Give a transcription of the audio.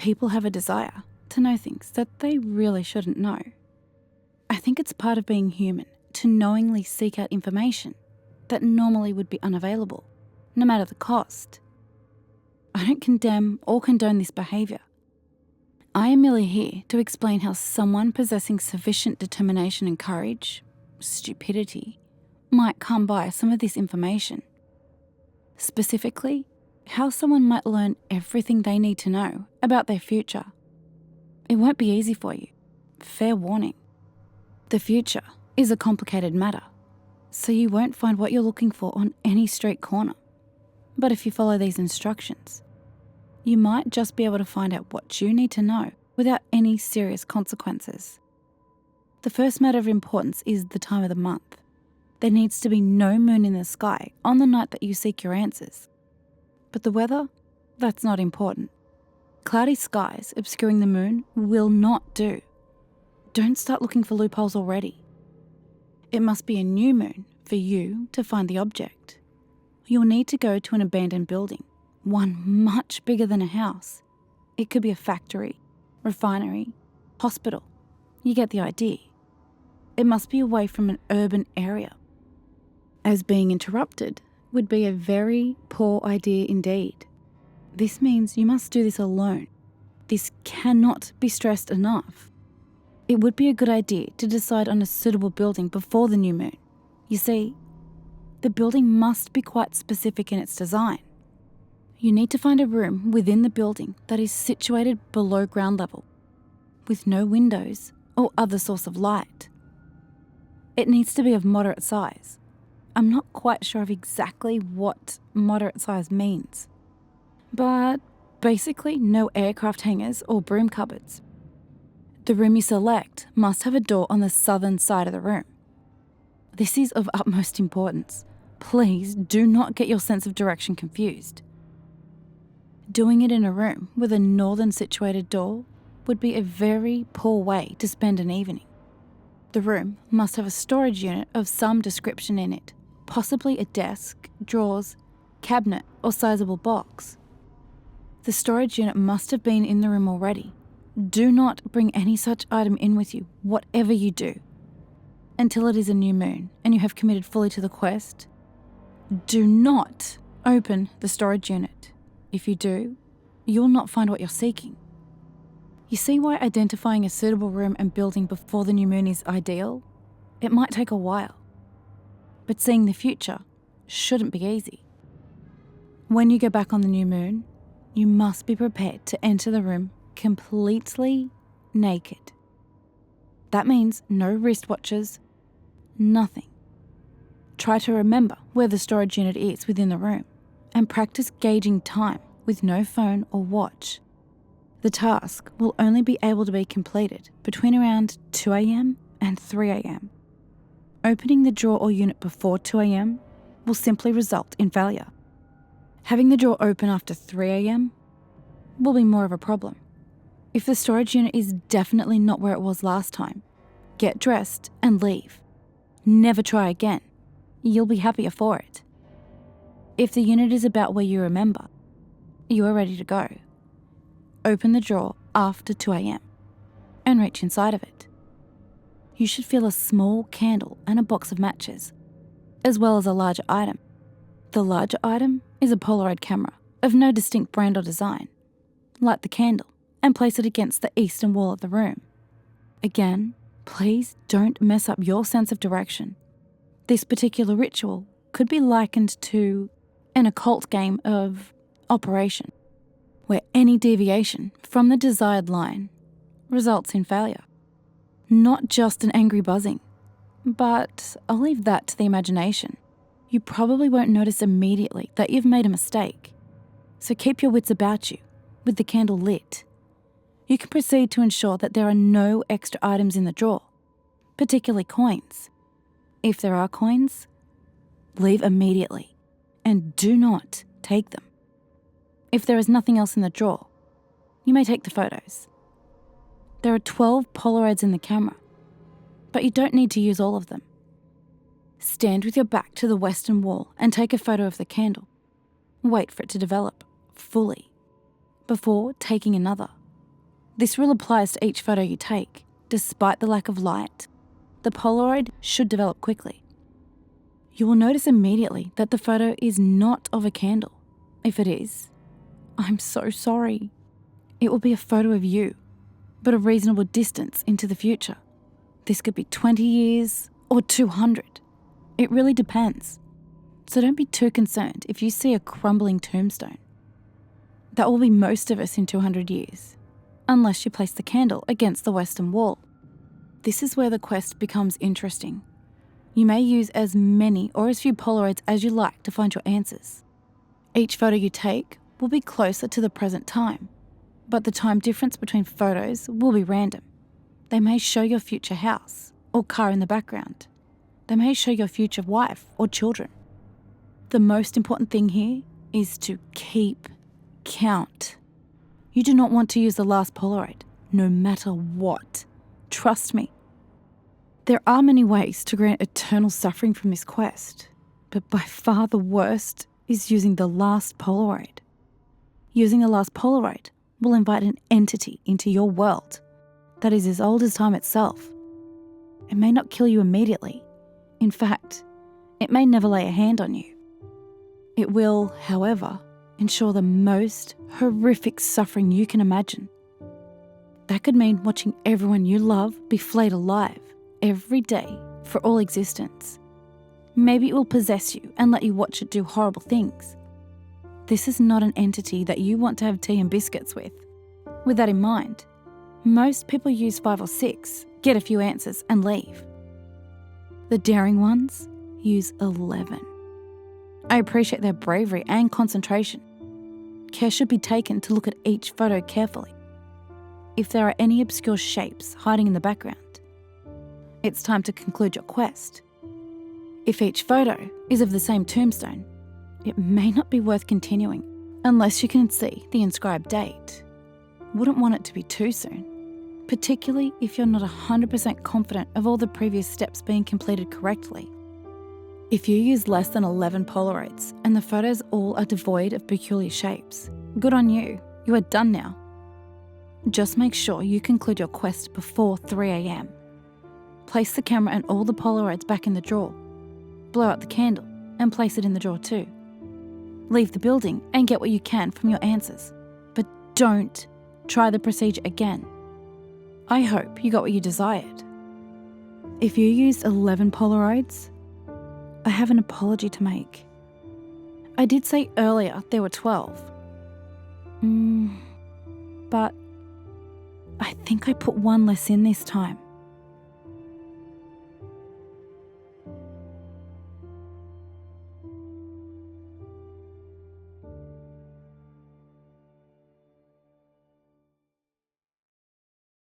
people have a desire to know things that they really shouldn't know. I think it's part of being human to knowingly seek out information that normally would be unavailable, no matter the cost. I don't condemn or condone this behaviour. I am merely here to explain how someone possessing sufficient determination and courage, stupidity, might come by some of this information. Specifically, how someone might learn everything they need to know about their future. It won't be easy for you. Fair warning. The future is a complicated matter, so you won't find what you're looking for on any street corner. But if you follow these instructions, you might just be able to find out what you need to know without any serious consequences. The first matter of importance is the time of the month. There needs to be no moon in the sky on the night that you seek your answers. But the weather, that's not important. Cloudy skies obscuring the moon will not do. Don't start looking for loopholes already. It must be a new moon for you to find the object. You'll need to go to an abandoned building, one much bigger than a house. It could be a factory, refinery, hospital. You get the idea. It must be away from an urban area, as being interrupted would be a very poor idea indeed. This means you must do this alone. This cannot be stressed enough. It would be a good idea to decide on a suitable building before the new moon. You see, the building must be quite specific in its design. You need to find a room within the building that is situated below ground level, with no windows or other source of light. It needs to be of moderate size. I'm not quite sure of exactly what moderate size means, but basically no aircraft hangars or broom cupboards. The room you select must have a door on the southern side of the room. This is of utmost importance. Please do not get your sense of direction confused. Doing it in a room with a northern situated door would be a very poor way to spend an evening. The room must have a storage unit of some description in it, possibly a desk, drawers, cabinet, or sizable box. The storage unit must have been in the room already. Do not bring any such item in with you, whatever you do. Until it is a new moon and you have committed fully to the quest, do not open the storage unit. If you do, you'll not find what you're seeking. You see why identifying a suitable room and building before the new moon is ideal? It might take a while, but seeing the future shouldn't be easy. When you go back on the new moon, you must be prepared to enter the room completely naked. That means no wristwatches, nothing. Try to remember where the storage unit is within the room and practice gauging time with no phone or watch. The task will only be able to be completed between around 2 a.m. and 3 a.m. Opening the drawer or unit before 2 a.m. will simply result in failure. Having the drawer open after 3 a.m. will be more of a problem. If the storage unit is definitely not where it was last time, get dressed and leave. Never try again. You'll be happier for it. If the unit is about where you remember, you are ready to go. Open the drawer after 2 a.m. and reach inside of it. You should feel a small candle and a box of matches, as well as a larger item. The larger item is a Polaroid camera of no distinct brand or design. Light the candle and place it against the eastern wall of the room. Again, please don't mess up your sense of direction. This particular ritual could be likened to an occult game of Operation, where any deviation from the desired line results in failure. Not just an angry buzzing, but I'll leave that to the imagination. You probably won't notice immediately that you've made a mistake, so keep your wits about you with the candle lit. You can proceed to ensure that there are no extra items in the drawer, particularly coins. If there are coins, leave immediately and do not take them. If there is nothing else in the drawer, you may take the photos. There are 12 Polaroids in the camera, but you don't need to use all of them. Stand with your back to the western wall and take a photo of the candle. Wait for it to develop fully before taking another. This rule applies to each photo you take. Despite the lack of light, the Polaroid should develop quickly. You will notice immediately that the photo is not of a candle. If it is, I'm so sorry. It will be a photo of you, but a reasonable distance into the future. This could be 20 years or 200. It really depends. So don't be too concerned if you see a crumbling tombstone. That will be most of us in 200 years, unless you place the candle against the western wall. This is where the quest becomes interesting. You may use as many or as few Polaroids as you like to find your answers. Each photo you take will be closer to the present time, but the time difference between photos will be random. They may show your future house or car in the background. They may show your future wife or children. The most important thing here is to keep count. You do not want to use the last Polaroid, no matter what. Trust me. There are many ways to grant eternal suffering from this quest, but by far the worst is using the last Polaroid. Using the last Polaroid will invite an entity into your world that is as old as time itself. It may not kill you immediately. In fact, it may never lay a hand on you. It will, however, ensure the most horrific suffering you can imagine. That could mean watching everyone you love be flayed alive every day for all existence. Maybe it will possess you and let you watch it do horrible things. This is not an entity that you want to have tea and biscuits with. With that in mind, most people use 5 or 6, get a few answers and leave. The daring ones use 11. I appreciate their bravery and concentration. Care should be taken to look at each photo carefully. If there are any obscure shapes hiding in the background, it's time to conclude your quest. If each photo is of the same tombstone, it may not be worth continuing unless you can see the inscribed date. Wouldn't want it to be too soon, particularly if you're not 100% confident of all the previous steps being completed correctly. If you use less than 11 Polaroids and the photos all are devoid of peculiar shapes, good on you, you are done now. Just make sure you conclude your quest before 3 a.m. Place the camera and all the Polaroids back in the drawer. Blow out the candle and place it in the drawer too. Leave the building and get what you can from your answers, but don't try the procedure again. I hope you got what you desired. If you used 11 Polaroids, I have an apology to make. I did say earlier there were 12. But I think I put one less in this time.